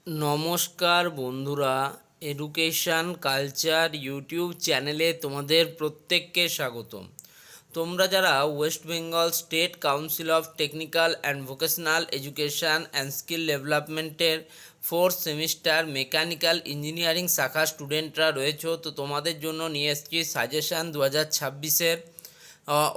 নমস্কার বন্ধুরা, education culture YouTube চ্যানেলে তোমাদের প্রত্যেককে স্বাগতম। তোমরা যারা West Bengal state council of technical and vocational education and skill ডেভেলপমেন্টের ফোর্থ সেমিস্টার মেকানিক্যাল ইঞ্জিনিয়ারিং শাখা স্টুডেন্টরা রয়েছো, তো তোমাদের জন্য নিয়ে এসেছি সাজেশান 2026-এর।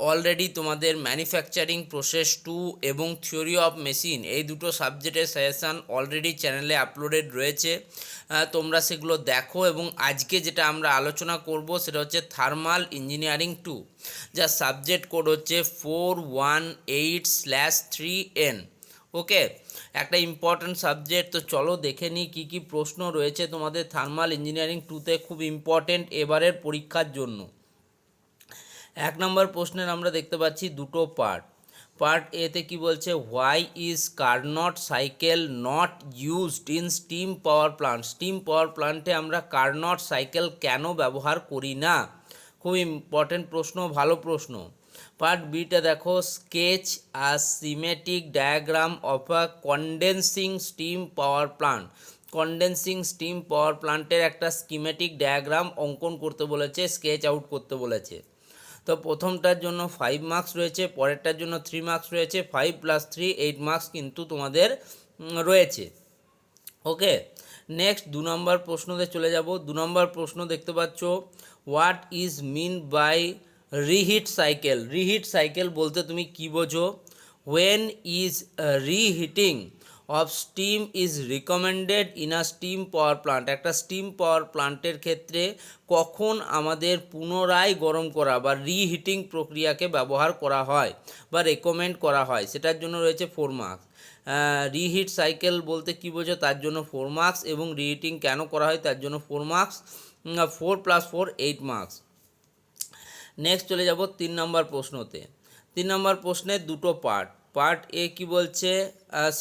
অলরেডি তোমাদের ম্যানুফ্যাকচারিং প্রসেস 2 এবং থিওরি অফ মেশিন এই দুটো সাবজেক্টের সাজেশান অলরেডি চ্যানেলে আপলোডেড রয়েছে। তোমরা সেগুলো দেখো। এবং আজকে যেটা আমরা আলোচনা করব সেটা হচ্ছে থার্মাল ইঞ্জিনিয়ারিং 2, যার সাবজেক্ট কোড হচ্ছে 418/3N। ওকে, একটা ইম্পর্ট্যান্ট সাবজেক্ট। তো চলো দেখে নিই কী কী প্রশ্ন রয়েছে তোমাদের থার্মাল ইঞ্জিনিয়ারিং 2তে, খুব ইম্পর্টেন্ট এবারের পরীক্ষার জন্য। 1 নম্বর প্রশ্নের আমরা দেখতে পাচ্ছি দুটো পার্ট এতে কি বলছে, why is Carnot cycle not used in steam power plant. Steam power প্লান্টে আমরা কার্নট সাইকেল কেন ব্যবহার করি না? খুব ইম্পর্টেন্ট প্রশ্ন, ভালো প্রশ্ন। পার্ট বিটা দেখো, sketch a schematic diagram of a condensing steam power plant. Condensing steam power প্লান্টের একটা স্কিমেটিক ডায়াগ্রাম অঙ্কন করতে বলেছে, স্কেচ আউট করতে বলেছে। তো প্রথমটার জন্য 5 মার্কস রয়েছে, পরেরটার জন্য 3 মার্কস রয়েছে। 5 + 3 8 মার্কস কিন্তু তোমাদের রয়েছে। ওকে, নেক্সট 2 নম্বর প্রশ্নতে চলে যাব। 2 নম্বর প্রশ্ন দেখতে পাচ্ছ, what is mean by reheat cycle. Reheat cycle বলতে তুমি কি বোঝো? When is reheating of steam is recommended in a steam power plant. একটা স্টিম পাওয়ার প্লান্টের ক্ষেত্রে কখন আমাদের পুনরায় গরম করা বা রিহিটিং প্রক্রিয়াকে ব্যবহার করা হয় বা রেকমেন্ড করা হয়, সেটার জন্য রয়েছে 4 মার্কস। রিহিট সাইকেল বলতে কী বোঝো তার জন্য 4 মার্কস, এবং রিহিটিং কেন করা হয় তার জন্য 4 মার্কস। 4 + 4 8 মার্কস। নেক্সট চলে যাব 3 নম্বর প্রশ্নতে। 3 নম্বর প্রশ্নের দুটো পার্ট এ কি বলছে,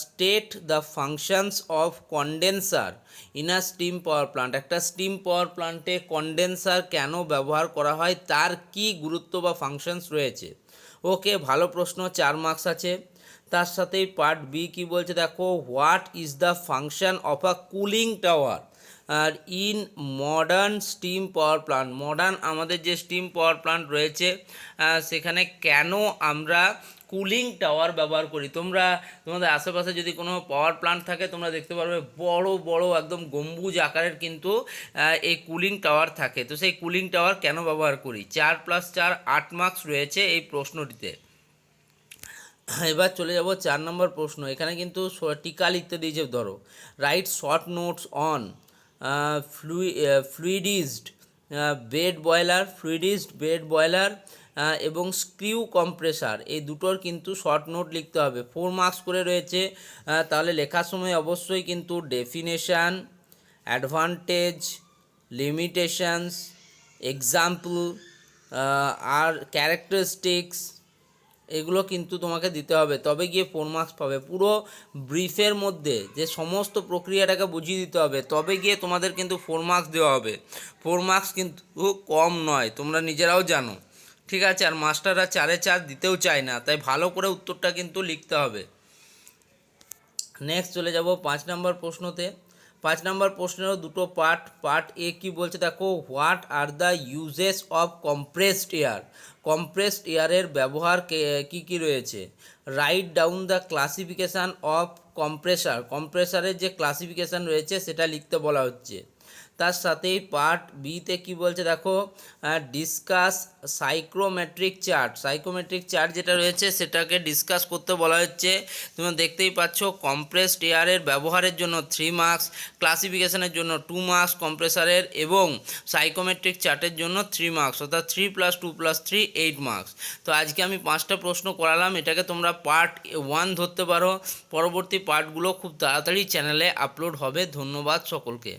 state the functions of condenser in a steam power plant. একটা স্টিম পাওয়ার প্লান্টে কন্ডেন্সার কেন ব্যবহার করা হয়, তার কি গুরুত্ব বা ফাংশনস রয়েছে। ওকে, ভালো প্রশ্ন, 4 মার্কস আছে। তার সাথেই পার্ট বি কি বলছে দেখো, what is the function of a cooling tower আর in modern steam power plant. Modern আমাদের যে স্টিম পাওয়ার প্লান্ট রয়েছে সেখানে কেন আমরা কুলিং টাওয়ার ব্যবহার করি। তোমাদের আশেপাশে যদি কোনো পাওয়ার প্লান্ট থাকে তোমরা দেখতে পারবে বড় বড় একদম গম্বুজ আকারের কিন্তু এই কুলিং টাওয়ার থাকে। তো সেই কুলিং টাওয়ার কেন ব্যবহার করি? 4 + 4 8 মার্কস রয়েছে এই প্রশ্নটিতে। এবার চলে যাব 4 নম্বর প্রশ্ন। এখানে কিন্তু টিকা লিখতে দিয়েছে, ধরো write short notes on fluidized bed boiler এবং স্ক্রিউ কম্প্রেসার, এই দুটোর কিন্তু শর্ট নোট লিখতে হবে। 4 মার্কস করে রয়েছে। তাহলে লেখার সময় অবশ্যই কিন্তু ডেফিনেশান, অ্যাডভান্টেজ, লিমিটেশনস, এক্সাম্পল আর ক্যারেক্টারিস্টিক্স, এগুলো কিন্তু তোমাকে দিতে হবে, তবে গিয়ে 4 মার্কস পাবে। পুরো ব্রিফের মধ্যে যে সমস্ত প্রক্রিয়াটাকে বুঝিয়ে দিতে হবে, তবে গিয়ে তোমাদের কিন্তু 4 মার্কস দেওয়া হবে। 4 মার্কস কিন্তু কম নয়, তোমরা নিজেরাও জানো, ঠিক আছে। আর মাস্টাররা 4-এ 4 দিতেও চায় না, তাই ভালো করে উত্তরটা কিন্তু লিখতে হবে। নেক্সট চলে যাব 5 নম্বর প্রশ্নতে। 5 নম্বর প্রশ্নেরও দুটো পার্ট এ কি বলছে দেখো, what are the uses of compressed air. Compressed এয়ারের ব্যবহার কী কী রয়েছে। Write down the classification of কম্প্রেসারের যে ক্লাসিফিকেশান রয়েছে সেটা লিখতে বলা হচ্ছে। তার সাথেই পার্ট বিতে কি বলছে দেখো, ডিসকাস সাইক্রোমেট্রিক চার্ট যেটা রয়েছে সেটাকে ডিসকাস করতে বলা হচ্ছে। তুমি দেখতেই পাচ্ছ কম্প্রেসড এয়ারের ব্যবহারের জন্য 3 মার্কস, ক্লাসিফিকেশনের জন্য 2 মার্কস কম্প্রেসারের, এবং সাইক্রোমেট্রিক চার্টের জন্য 3 মার্কস, অর্থাৎ 3 + 2 + 3 8 মার্কস। তো আজকে আমি 5টা প্রশ্ন করালাম, এটাকে তোমরা পার্ট 1 ধরতে পারো। পরবর্তী পার্টগুলো খুব তাড়াতাড়ি চ্যানেলে আপলোড হবে। ধন্যবাদ সকলকে।